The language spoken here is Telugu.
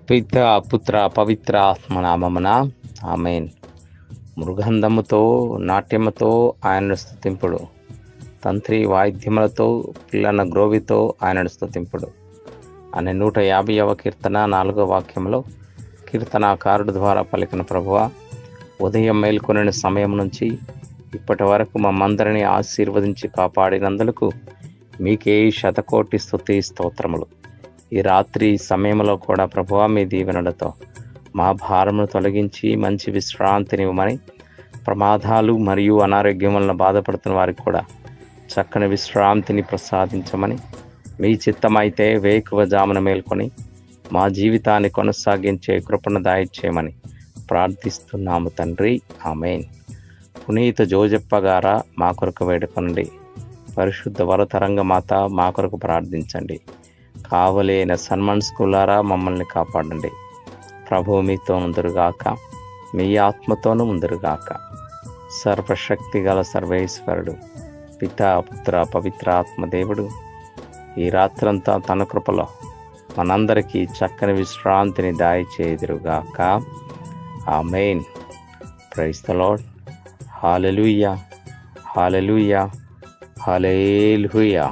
పిత పుత్ర పవిత్ర ఆత్మ నామమున ఆమేన్. మృగంధముతో నాట్యముతో ఆయనను స్తుతింపుడు, తంత్రి వాయిద్యములతో పిల్లన గ్రోవితో ఆయనను స్తుతింపుడు అనే 150వ కీర్తన 4వ వాక్యంలో కీర్తనాకారుడు ద్వారా పలికిన ప్రభువా, ఉదయం మేల్కొనిన సమయం నుంచి ఇప్పటి వరకు మమ్మందరినీ ఆశీర్వదించి కాపాడినందులకు మీకే శతకోటి స్తుతి స్తోత్రములు. ఈ రాత్రి సమయంలో కూడా ప్రభువా, మీ దీవెనలతో మా భారమును తొలగించి మంచి విశ్రాంతినివ్వమని, ప్రమాదాలు మరియు అనారోగ్యం వలన బాధపడుతున్న వారికి కూడా చక్కని విశ్రాంతిని ప్రసాదించమని, మీ చిత్తమైతే వేకువజామున మేల్కొని మా జీవితాన్ని కొనసాగించే కృపను దయచేయమని ప్రార్థిస్తున్నాము తండ్రి, ఆమేన్. పునీత జోజప్ప గారా మా కొరకు వేడుకొనండి. పరిశుద్ధ వరతరంగ మాత మా కొరకు ప్రార్థించండి. కావలైన సన్మన్ స్కూలారా మమ్మల్ని కాపాడండి. ప్రభువు మీతో ముందురుగాక, మీ ఆత్మతోనూ ముందురుగాక. సర్వశక్తి గల సర్వేశ్వరుడు పితా పుత్ర పవిత్ర ఆత్మదేవుడు ఈ రాత్రంతా తన కృపలో మనందరికీ చక్కని విశ్రాంతిని దయచేయుదురుగాక. Amen. Praise the lord. Hallelujah, hallelujah, hallelujah.